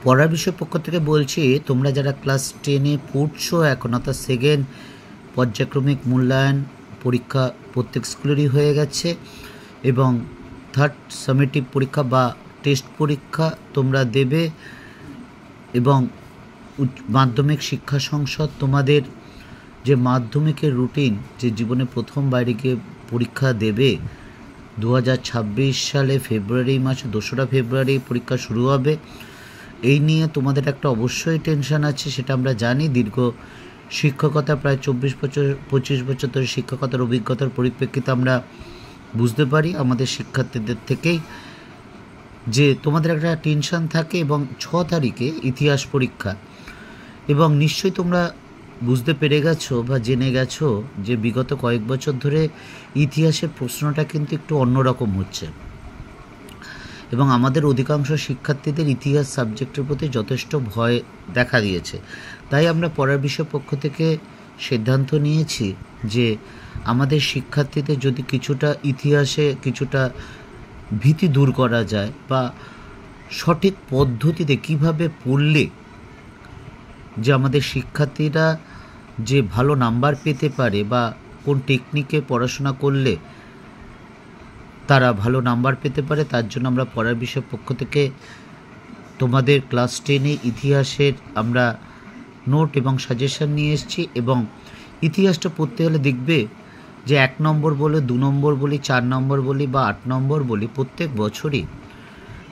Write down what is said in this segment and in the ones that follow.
পড়ার বিষয় পক্ষ থেকে বলছি, তোমরা যারা ক্লাস 10-এ পড়ছো এখন, অর্থাৎ সেকেন্ড পর্যায়ক্রমিক মূল্যায়ন পরীক্ষা প্রত্যেক স্কুলেরই হয়ে গেছে এবং থার্ড সামেটিভ পরীক্ষা বা টেস্ট পরীক্ষা তোমরা দেবে এবং মাধ্যমিক শিক্ষা সংসদ তোমাদের যে মাধ্যমিকের রুটিন, যে জীবনে প্রথম বাইরে গিয়ে পরীক্ষা দেবে 2026 সালে ফেব্রুয়ারি মাসে 2রা ফেব্রুয়ারি পরীক্ষা শুরু হবে। এই নিয়ে তোমাদের একটা অবশ্যই টেনশন আছে, সেটা আমরা জানি। দীর্ঘ শিক্ষকতা প্রায় 25 বছর ধরে শিক্ষকতার অভিজ্ঞতার পরিপ্রেক্ষিতে আমরা বুঝতে পারি আমাদের শিক্ষার্থীদের থেকেই যে তোমাদের একটা টেনশন থাকে। এবং 6 তারিখে ইতিহাস পরীক্ষা, এবং নিশ্চয়ই তোমরা বুঝতে পেরে গেছো বা জেনে গেছো যে বিগত কয়েক বছর ধরে ইতিহাসের প্রশ্নটা কিন্তু একটু অন্যরকম হচ্ছে এবং আমাদের অধিকাংশ শিক্ষার্থীদের ইতিহাস সাবজেক্টের প্রতি যথেষ্ট ভয় দেখা দিয়েছে। তাই আমরা পড়ার বিষয় পক্ষ থেকে সিদ্ধান্ত নিয়েছি যে আমাদের শিক্ষার্থীদের যদি কিছুটা ইতিহাসে কিছুটা ভীতি দূর করা যায় বা সঠিক পদ্ধতিতে কিভাবে পড়লে যে আমাদের শিক্ষার্থীরা যে ভালো নাম্বার পেতে পারে বা কোন টেকনিকে পড়াশোনা করলে তারা ভালো নাম্বার পেতে পারে, তার জন্য আমরা পড়ার বিষয় পক্ষ থেকে তোমাদের ক্লাস 10-এ ইতিহাসের আমরা নোট এবং সাজেশন নিয়ে এসেছি। এবং ইতিহাসটা পড়তে হলে দেখবে যে 1 নম্বর বলে, 2 নম্বর বলি, 4 নম্বর বলি বা 8 নম্বর বলি, প্রত্যেক বছরই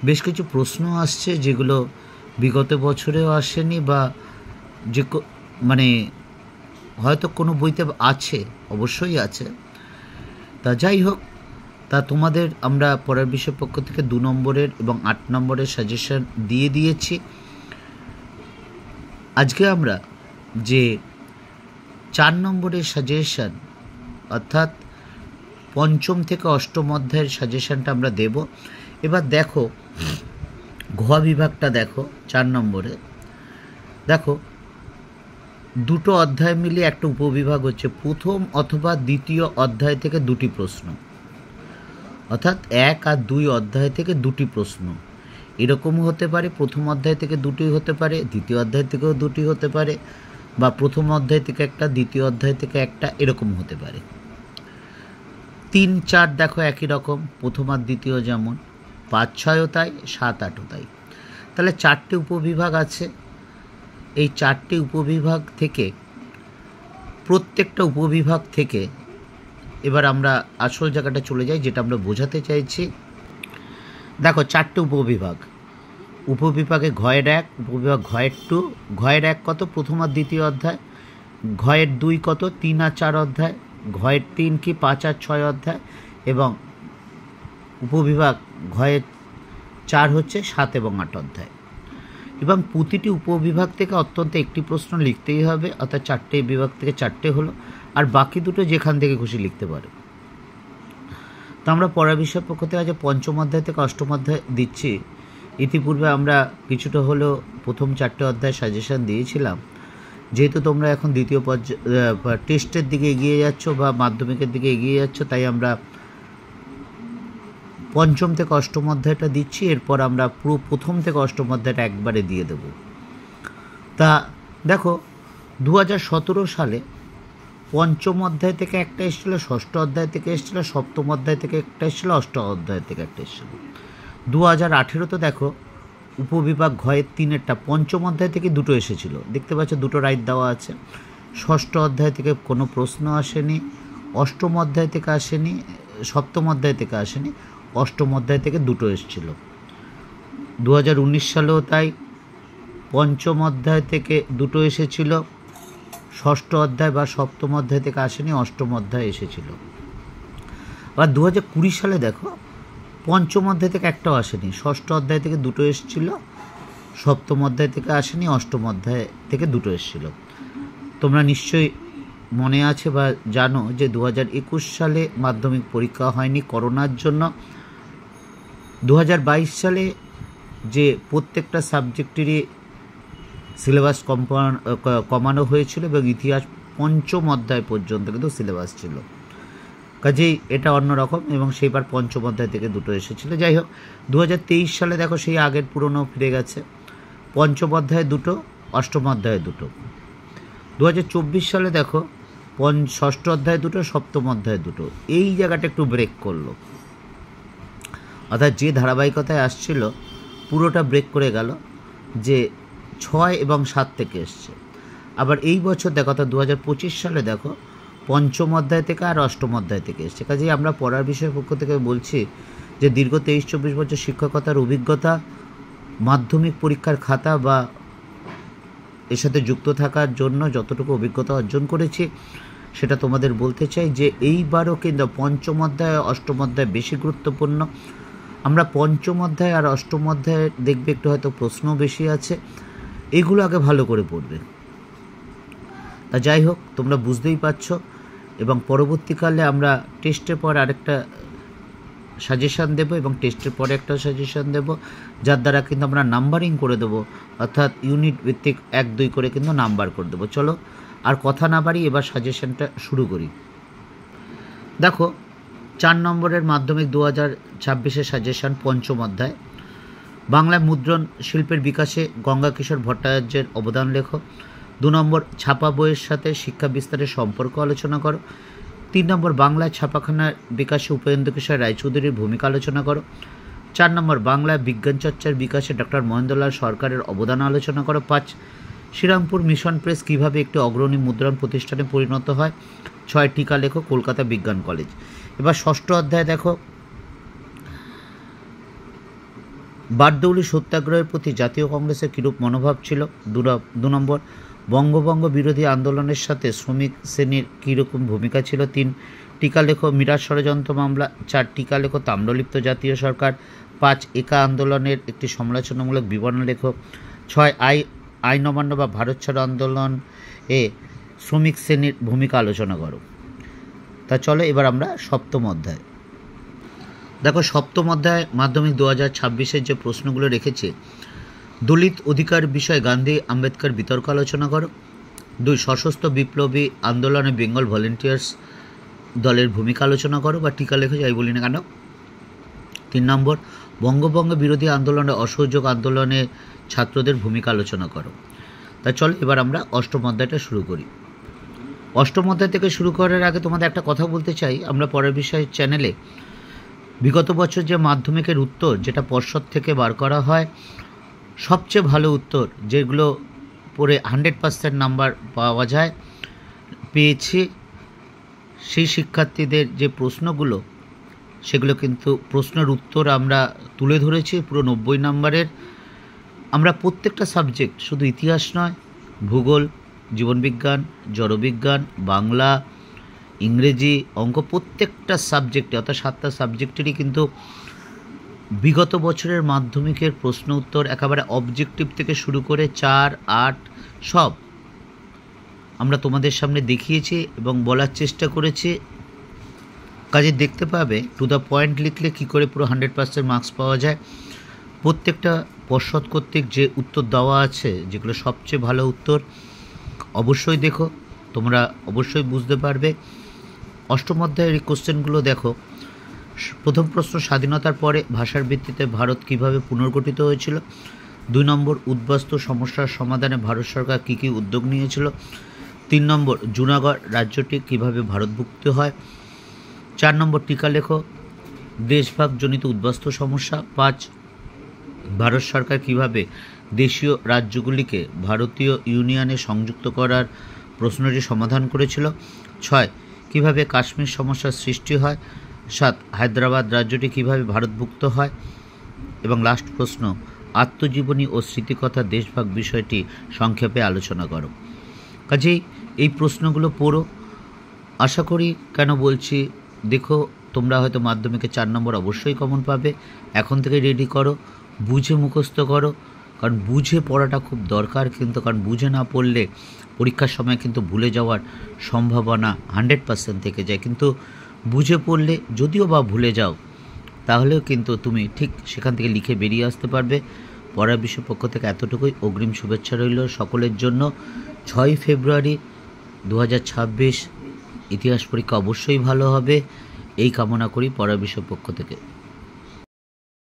বেশ কিছু প্রশ্ন আসছে যেগুলো বিগত বছরেও আসেনি বা যে মানে হয়তো কোনো বইতে আছে, অবশ্যই আছে। তা যাই হোক, তা তোমাদের আমরা পড়ার বিষয় পক্ষ থেকে 2 নম্বরের এবং 8 নম্বরের সাজেশন দিয়ে দিয়েছি। আজকে আমরা যে 4 নম্বরের সাজেশন, অর্থাৎ পঞ্চম থেকে অষ্টম অধ্যায়ের সাজেশনটা আমরা দেব। এবার দেখো ঘ বিভাগটা দেখো, 4 নম্বরে দেখো দুটো অধ্যায় মিলিয়ে একটা উপবিভাগ হচ্ছে। প্রথম অথবা দ্বিতীয় অধ্যায় থেকে 2টি প্রশ্ন, অর্থাৎ 1 আর 2 অধ্যায় থেকে 2টি প্রশ্ন। এরকমও হতে পারে প্রথম অধ্যায় থেকে 2টি হতে পারে, দ্বিতীয় অধ্যায় থেকেও 2টি হতে পারে, বা প্রথম অধ্যায় থেকে একটা, দ্বিতীয় অধ্যায় থেকে একটা, এরকম হতে পারে। 3, 4 দেখো একই রকম, প্রথম আর দ্বিতীয় যেমন, 5, 6ও তাই, 7, 8ও তাই। তাহলে 4টে উপবিভাগ আছে। এই 4টে উপবিভাগ থেকে প্রত্যেকটা উপবিভাগ থেকে এবার আমরা আসল জায়গাটা চলে যাই, যেটা আমরা বোঝাতে চাইছি। দেখো 4টে উপবিভাগ, উপবিভাগে ঘয়ের 1, উপবিভাগ ঘয়ের 2, ঘয়ের 1 কত, প্রথম আর দ্বিতীয় অধ্যায়, ঘয়ের 2 কত, 3 আর 4 অধ্যায়, ঘয়ের 3 কি 5 আর 6 অধ্যায়, এবং উপবিভাগ ঘয়ের 4 হচ্ছে 7 এবং 8 অধ্যায়। এবং প্রতিটি উপবিভাগ থেকে অত্যন্ত একটি প্রশ্ন লিখতেই হবে, অর্থাৎ 4টে বিভাগ থেকে 4টে হলো, আর বাকি দুটো যেখান থেকে খুশি লিখতে পারে। তো আমরা পড়ার বিষয় পক্ষ থেকে আজ পঞ্চম অধ্যায় থেকে অষ্টম অধ্যায় দিচ্ছি। ইতিপূর্বে আমরা কিছুটা হলেও প্রথম 4টে অধ্যায় সাজেশন দিয়েছিলাম। যেহেতু তোমরা এখন দ্বিতীয় টেস্টের দিকে এগিয়ে যাচ্ছ বা মাধ্যমিকের দিকে এগিয়ে যাচ্ছ, তাই আমরা পঞ্চম থেকে অষ্টম অধ্যায়টা দিচ্ছি। এরপর আমরা পুরো প্রথম থেকে অষ্টম অধ্যায়টা একবারে দিয়ে দেব। তা দেখো 2017 সালে পঞ্চম অধ্যায় থেকে একটা এসেছিল, ষষ্ঠ অধ্যায় থেকে এসেছিল, সপ্তম অধ্যায় থেকে একটা এসেছিল, অষ্টম অধ্যায় থেকে একটা এসেছিল। 2018 দেখো উপবিভাগ ঘয়ের 3-এরটা পঞ্চম অধ্যায় থেকে 2টো এসেছিল, দেখতে পাচ্ছ 2টো রাইট দেওয়া আছে। ষষ্ঠ অধ্যায় থেকে কোনো প্রশ্ন আসেনি, অষ্টম অধ্যায় থেকে আসেনি, সপ্তম অধ্যায় থেকে আসেনি, অষ্টম অধ্যায় থেকে 2টো এসেছিল। 2019 সালেও তাই, পঞ্চম অধ্যায় থেকে 2টো এসেছিল, ষষ্ঠ অধ্যায় বা সপ্তম অধ্যায় থেকে আসেনি, অষ্টম অধ্যায় এসেছিল। আবার 2020 সালে দেখো পঞ্চম অধ্যায় থেকে একটাও আসেনি, ষষ্ঠ অধ্যায় থেকে 2টো এসেছিল, সপ্তম অধ্যায় থেকে আসেনি, অষ্টম অধ্যায় থেকে 2টো এসেছিল। তোমরা নিশ্চয়ই মনে আছে বা জানো যে 2021 সালে মাধ্যমিক পরীক্ষা হয়নি করোনার জন্য। 2022 সালে যে প্রত্যেকটা সাবজেক্টেরই সিলেবাস কমানো হয়েছিল এবং ইতিহাস পঞ্চম অধ্যায় পর্যন্ত কিন্তু সিলেবাস ছিল। কাজেই এটা অন্যরকম এবং সেইবার পঞ্চম অধ্যায় থেকে দুটো এসেছিল। যাই হোক 2023 সালে দেখো সেই আগের পুরনো ফিরে গেছে। পঞ্চম অধ্যায় দুটো, অষ্টম অধ্যায় দুটো। 2024 সালে দেখো ষষ্ঠ অধ্যায় দুটো, সপ্তম অধ্যায় দুটো। এই জায়গাটা একটু ব্রেক করলো, অর্থাৎ যে ধারাবাহিকতায় আসছিল পুরোটা ব্রেক করে গেল, যে 6 এবং 7 থেকে এসছে। আবার এই বছর দেখো, অর্থাৎ 2025 সালে দেখো পঞ্চম অধ্যায় থেকে আর অষ্টম অধ্যায় থেকে এসছে। কাজেই আমরা পড়ার বিষয়ের পক্ষ থেকে বলছি যে দীর্ঘ 23-24 বছর শিক্ষকতার অভিজ্ঞতা, মাধ্যমিক পরীক্ষার খাতা বা এর সাথে যুক্ত থাকার জন্য যতটুকু অভিজ্ঞতা অর্জন করেছি সেটা তোমাদের বলতে চাই যে এইবারও কিন্তু পঞ্চম অধ্যায় অষ্টম অধ্যায় বেশি গুরুত্বপূর্ণ। আমরা পঞ্চম অধ্যায় আর অষ্টম অধ্যায়ে দেখবে একটু হয়তো প্রশ্ন বেশি আছে, এগুলো আগে ভালো করে পড়বে। তা যাই হোক, তোমরা বুঝতেই পারছো। এবং পরবর্তীকালে আমরা টেস্টের পর আরেকটা সাজেশান দেব এবং টেস্টের পরে একটা সাজেশান দেব, যার দ্বারা কিন্তু আমরা নাম্বারিং করে দেবো, অর্থাৎ ইউনিট ভিত্তিক 1-2 করে কিন্তু নাম্বার করে দেবো। চলো আর কথা না বাড়ি এবার সাজেশানটা শুরু করি। দেখো 4 নম্বরের মাধ্যমিক 2026 সাজেশান, পঞ্চম অধ্যায়। বাংলা মুদ্রণ শিল্পের বিকাশে গঙ্গাকিশোর ভট্টাচার্যের অবদান লেখো। 2 নম্বর ছাপা বইয়ের সাথে শিক্ষা বিস্তারের সম্পর্ক আলোচনা করো। 3 নম্বর বাংলায় ছাপাখানার বিকাশে উপেন্দ্র কিশোর রায়চৌধুরীর ভূমিকা আলোচনা করো। 4 নম্বর বাংলায় বিজ্ঞান চর্চার বিকাশে ডক্টর মহেন্দ্রলাল সরকারের অবদান আলোচনা করো। 5 শ্রীরামপুর মিশন প্রেস কীভাবে একটি অগ্রণী মুদ্রণ প্রতিষ্ঠানে পরিণত হয়। 6 টিকা লেখো কলকাতা বিজ্ঞান কলেজ। এবার ষষ্ঠ অধ্যায় দেখো, বারদৌলি সত্যাগ্রহের প্রতি জাতীয় কংগ্রেসের কীরূপ মনোভাব ছিল। 2 নম্বর বঙ্গভঙ্গ বিরোধী আন্দোলনের সাথে শ্রমিক শ্রেণীর কীরকম ভূমিকা ছিল। 3 টিকা লেখো মিরাট ষড়যন্ত্র মামলা। 4 টিকা লেখো তাম্রলিপ্ত জাতীয় সরকার। 5 একা আন্দোলনের একটি সমালোচনামূলক বিবরণ লেখো। 6 আইন অমান্য বা ভারত ছাড়ো আন্দোলন এ শ্রমিক শ্রেণীর ভূমিকা আলোচনা করো। তা চলো এবার আমরা সপ্তম অধ্যায়। দেখো সপ্তম অধ্যায় মাধ্যমিক 2026 যে প্রশ্নগুলো রেখেছে, দলিত অধিকার বিষয়ে গান্ধী আম্বেদকর বিতর্ক আলোচনা করো। 2 সশস্ত্র বিপ্লবী আন্দোলনে বেঙ্গল ভলেন্টিয়ার্স দলের ভূমিকা আলোচনা করো বা টিকা লেখো, যাই বলি না কেন। 3 নম্বর বঙ্গভঙ্গ বিরোধী আন্দোলনে অসহযোগ আন্দোলনে ছাত্রদের ভূমিকা আলোচনা করো। তা চলো এবার আমরা অষ্টম অধ্যায়টা শুরু করি। অষ্টম অধ্যায় থেকে শুরু করার আগে তোমাদের একটা কথা বলতে চাই, আমরা পরের বিষয় চ্যানেলে বিগত বছর যে মাধ্যমিকের উত্তর যেটা পর্ষদ থেকে বার করা হয়, সবচেয়ে ভালো উত্তর যেগুলো পড়ে 100% নাম্বার পাওয়া যায় পেয়েছি, সেই শিক্ষার্থীদের যে প্রশ্নগুলো সেগুলো কিন্তু প্রশ্নের উত্তর আমরা তুলে ধরেছি পুরো 90 নম্বরের। আমরা প্রত্যেকটা সাবজেক্ট, শুধু ইতিহাস নয়, ভূগোল, জীবনবিজ্ঞান, জড়বিজ্ঞান, বাংলা, ইংরেজি, অঙ্ক, প্রত্যেকটা সাবজেক্টে অর্থাৎ 7টা সাবজেক্টেরই কিন্তু বিগত বছরের মাধ্যমিকের প্রশ্ন উত্তর একেবারে অবজেক্টিভ থেকে শুরু করে 4, 8 সব আমরা তোমাদের সামনে দেখিয়েছি এবং বলার চেষ্টা করেছি। কাজে দেখতে পাবে টু দ্য পয়েন্ট লিখলে কী করে পুরো 100% মার্কস পাওয়া যায়। প্রত্যেকটা পর্ষদ কর্তৃক যে উত্তর দেওয়া আছে, যেগুলো সবচেয়ে ভালো উত্তর, অবশ্যই দেখো, তোমরা অবশ্যই বুঝতে পারবে। অষ্টম অধ্যায়ের এই কোশ্চেনগুলো দেখো। প্রথম প্রশ্ন, স্বাধীনতার পরে ভাষার ভিত্তিতে ভারত কিভাবে পুনর্গঠিত হয়েছিল। 2 নম্বর উদ্বাস্তু সমস্যার সমাধানে ভারত সরকার কী কী উদ্যোগ নিয়েছিল। 3 নম্বর জুনাগড় রাজ্যটি কিভাবে ভারতভুক্ত হয়। 4 নম্বর টিকা লেখো দেশভাগজনিত উদ্বাস্তু সমস্যা। 5 ভারত সরকার কিভাবে দেশীয় রাজ্যগুলিকে ভারতীয় ইউনিয়নে সংযুক্ত করার প্রশ্নটি সমাধান করেছিল। 6 কিভাবে কাশ্মীর সমস্যার সৃষ্টি হয়। 7 হায়দ্রাবাদ রাজ্যটি কিভাবে ভারতভুক্ত হয়। এবং লাস্ট প্রশ্ন, আত্মজীবনী ও স্মৃতিকথা দেশভাগ বিষয়টি সংক্ষেপে আলোচনা করো। কাজেই এই প্রশ্নগুলো পড়ো। আশা করি, কেন বলছি, দেখো তোমরা হয়তো মাধ্যমিকে 4 নম্বর অবশ্যই কমন পাবে। এখন থেকে রেডি করো, বুঝে মুখস্থ করো, কারণ বুঝে পড়াটা খুব দরকার। কিন্তু কারণ বুঝে না পড়লে পরীক্ষার সময় কিন্তু ভুলে যাওয়ার সম্ভাবনা 100% থেকে যায়। কিন্তু বুঝে পড়লে যদিও বা ভুলে যাও, তাহলেও কিন্তু তুমি ঠিক সেখান থেকে লিখে বেরিয়ে আসতে পারবে। পড়ার বিষয় পক্ষ থেকে এতটুকুই। অগ্রিম শুভেচ্ছা রইল সকলের জন্য। 6 ফেব্রুয়ারি 2026 ইতিহাস পরীক্ষা অবশ্যই ভালো হবে, এই কামনা করি পড়ার বিষয় পক্ষ থেকে।